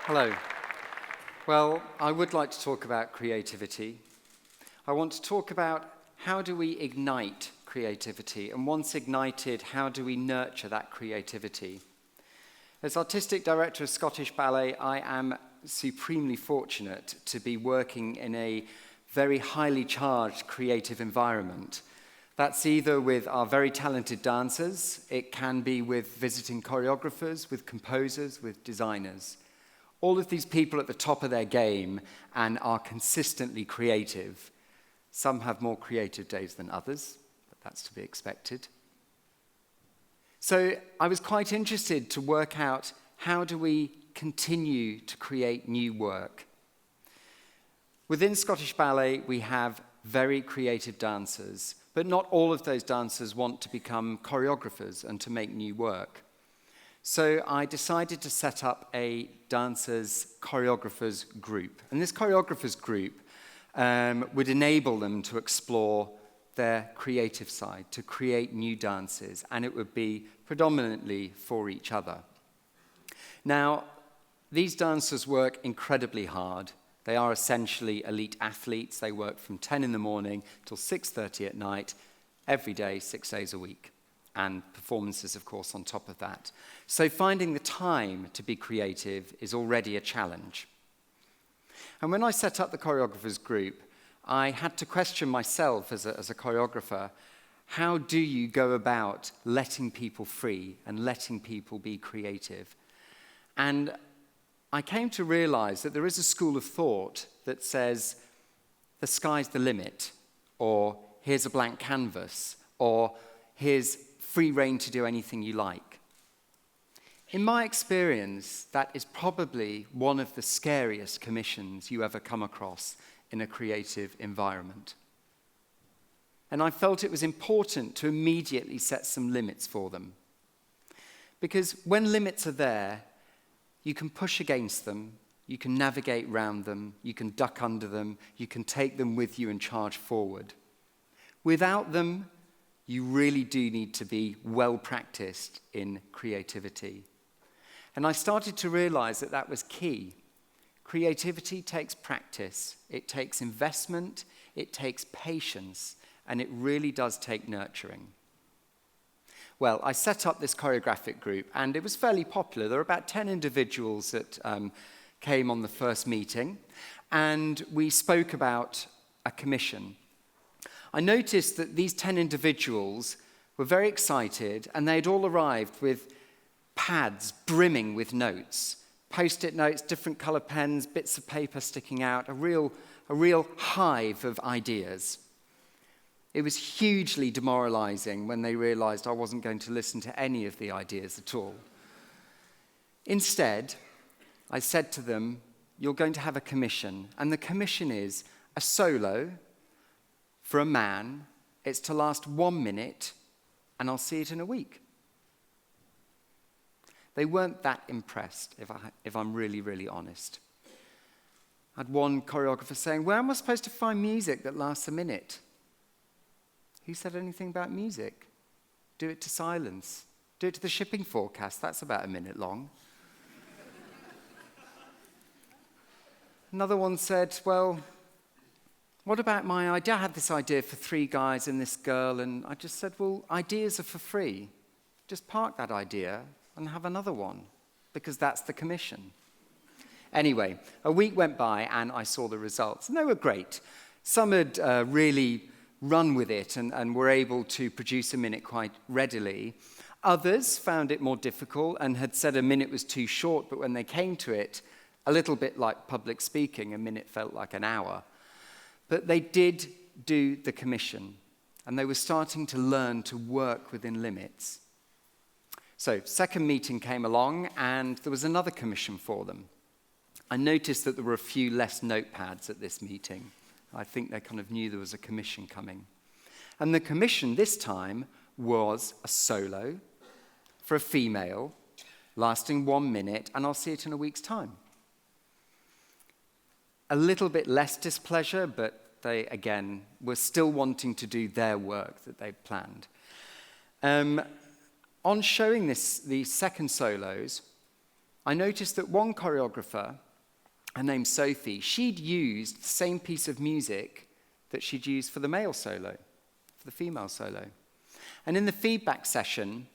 Hello. Well, I would like to talk about creativity. I want to talk about how do we ignite creativity, and once ignited, how do we nurture that creativity? As Artistic Director of Scottish Ballet, I am supremely fortunate to be working in a very highly charged creative environment. That's either with our very talented dancers, it can be with visiting choreographers, with composers, with designers. All of these people at the top of their game and are consistently creative. Some have more creative days than others, but that's to be expected. So I was quite interested to work out how do we continue to create new work. Within Scottish Ballet, we have very creative dancers, but not all of those dancers want to become choreographers and to make new work. So I decided to set up a dancers, choreographers group. And this choreographers group would enable them to explore their creative side, to create new dances, and it would be predominantly for each other. Now, these dancers work incredibly hard. They are essentially elite athletes. They work from 10 in the morning till 6:30 at night, every day, 6 days a week. And performances, of course, on top of that. So finding the time to be creative is already a challenge. And when I set up the choreographers group, I had to question myself as a choreographer, how do you go about letting people free and letting people be creative? And I came to realize that there is a school of thought that says, the sky's the limit, or here's a blank canvas, or here's free rein to do anything you like. In my experience, that is probably one of the scariest commissions you ever come across in a creative environment. And I felt it was important to immediately set some limits for them. Because when limits are there, you can push against them, you can navigate around them, you can duck under them, you can take them with you and charge forward. Without them, you really do need to be well practiced in creativity. And I started to realize that that was key. Creativity takes practice, it takes investment, it takes patience, and it really does take nurturing. Well, I set up this choreographic group, and it was fairly popular. There were about 10 individuals that came on the first meeting, and we spoke about a commission. I noticed that these 10 individuals were very excited, and they'd all arrived with pads brimming with notes, post-it notes, different color pens, bits of paper sticking out, a real hive of ideas. It was hugely demoralizing when they realized I wasn't going to listen to any of the ideas at all. Instead, I said to them, you're going to have a commission, and the commission is a solo for a man. It's to last 1 minute, and I'll see it in a week. They weren't that impressed, if I'm really, really honest. I had one choreographer saying, where am I supposed to find music that lasts a minute? Who said anything about music? Do it to silence. Do it to the shipping forecast. That's about a minute long. Another one said, well, what about my idea? I had this idea for 3 guys and this girl, and I just said, well, ideas are for free. Just park that idea and have another one, because that's the commission. Anyway, a week went by, and I saw the results, and they were great. Some had really run with it and were able to produce a minute quite readily. Others found it more difficult and had said a minute was too short, but when they came to it, a little bit like public speaking, a minute felt like an hour. But they did do the commission, and they were starting to learn to work within limits. So, second meeting came along, and there was another commission for them. I noticed that there were a few less notepads at this meeting. I think they kind of knew there was a commission coming. And the commission this time was a solo for a female, lasting 1 minute, and I'll see it in a week's time. A little bit less displeasure, but they, again, were still wanting to do their work that they'd planned. On showing these second solos, I noticed that one choreographer, her name's Sophie, she'd used the same piece of music that she'd used for the male solo, for the female solo. And in the feedback session,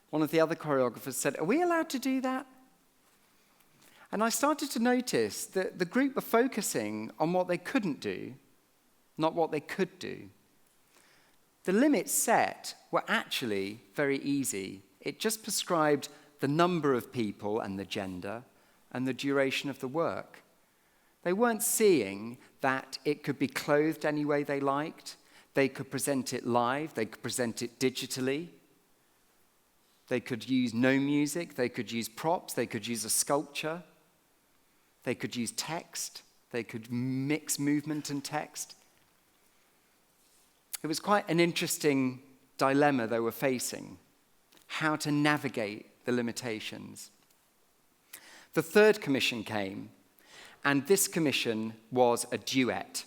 one of the other choreographers said, "Are we allowed to do that?" And I started to notice that the group were focusing on what they couldn't do, not what they could do. The limits set were actually very easy. It just prescribed the number of people and the gender and the duration of the work. They weren't seeing that it could be clothed any way they liked. They could present it live. They could present it digitally. They could use no music. They could use props. They could use a sculpture. They could use text. They could mix movement and text. It was quite an interesting dilemma they were facing, how to navigate the limitations. The third commission came, and this commission was a duet.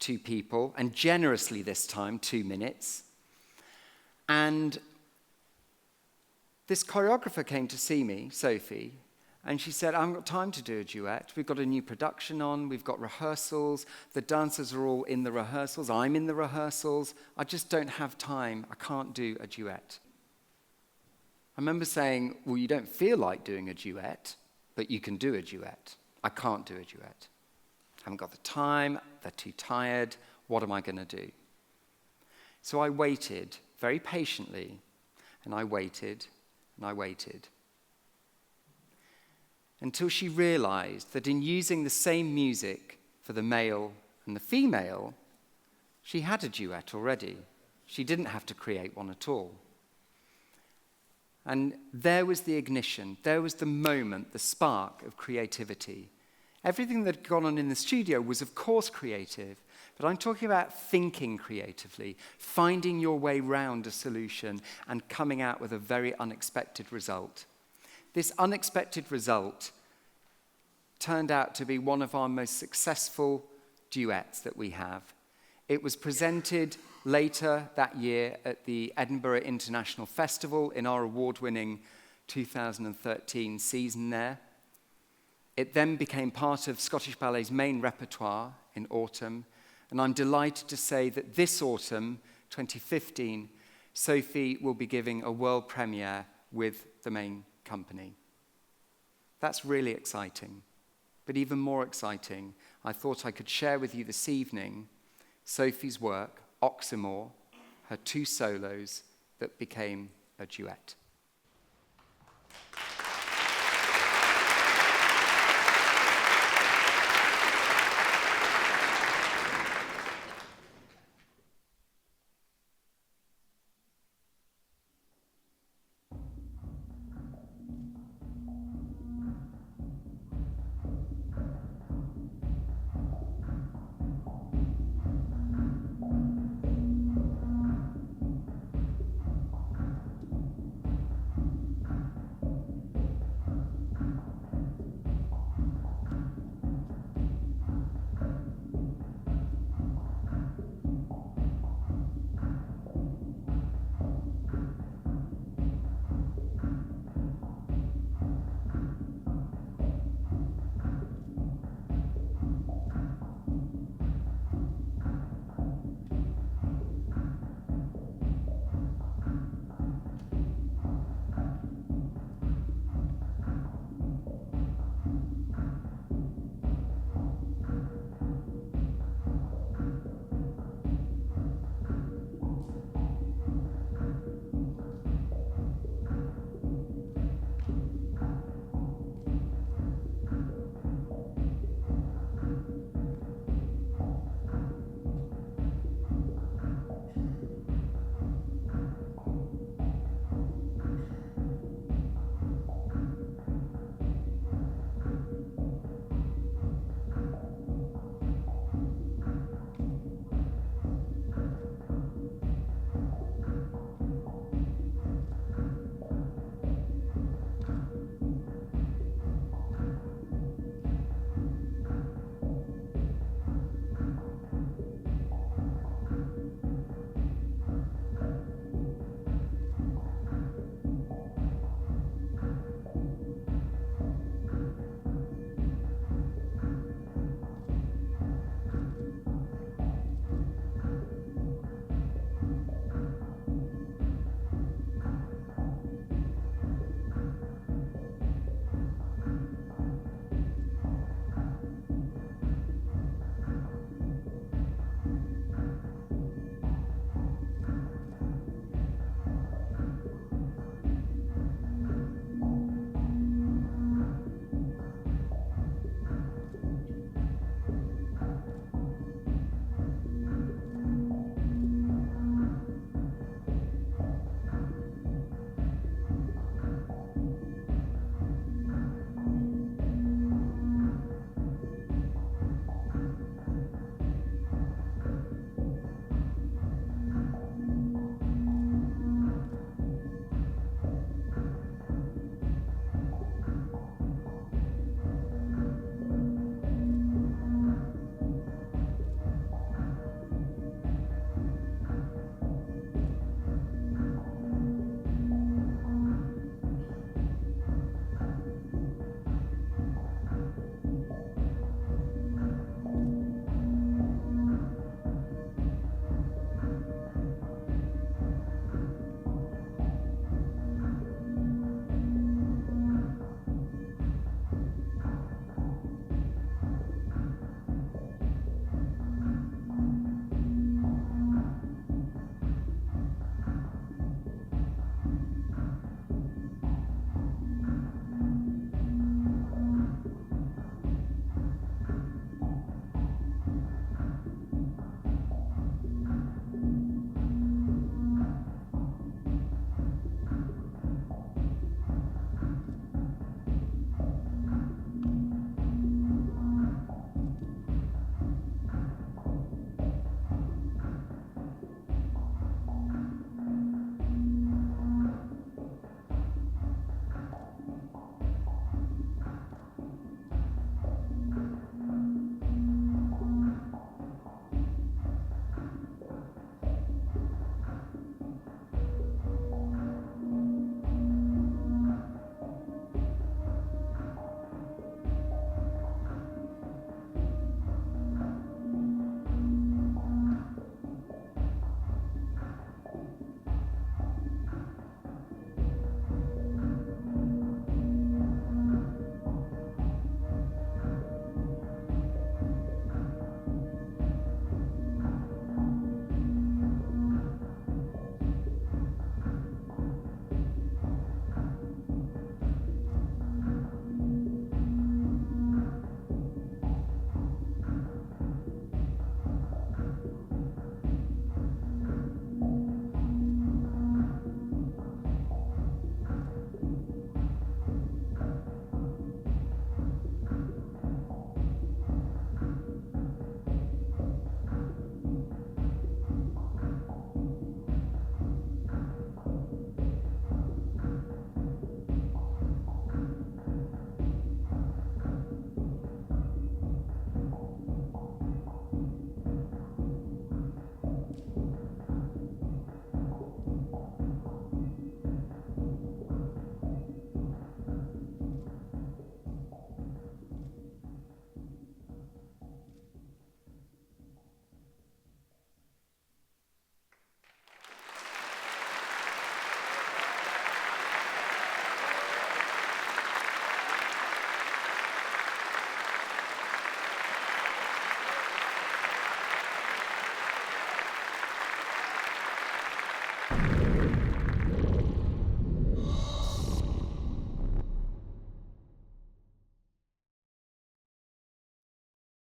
2 people, and generously this time, 2 minutes. And this choreographer came to see me, Sophie, and she said, "I haven't got time to do a duet. We've got a new production on. We've got rehearsals. The dancers are all in the rehearsals. I'm in the rehearsals. I just don't have time. I can't do a duet." I remember saying, "Well, you don't feel like doing a duet, but you can do a duet." "I can't do a duet. I haven't got the time. They're too tired. What am I going to do?" So I waited very patiently, and I waited, and I waited, until she realized that in using the same music for the male and the female, she had a duet already. She didn't have to create one at all. And there was the ignition, there was the moment, the spark of creativity. Everything that had gone on in the studio was, of course, creative, but I'm talking about thinking creatively, finding your way round a solution and coming out with a very unexpected result. This unexpected result turned out to be one of our most successful duets that we have. It was presented later that year at the Edinburgh International Festival in our award-winning 2013 season there. It then became part of Scottish Ballet's main repertoire in autumn, and I'm delighted to say that this autumn, 2015, Sophie will be giving a world premiere with the main company. That's really exciting. But even more exciting, I thought I could share with you this evening Sophie's work, Oxymore, her 2 solos that became a duet.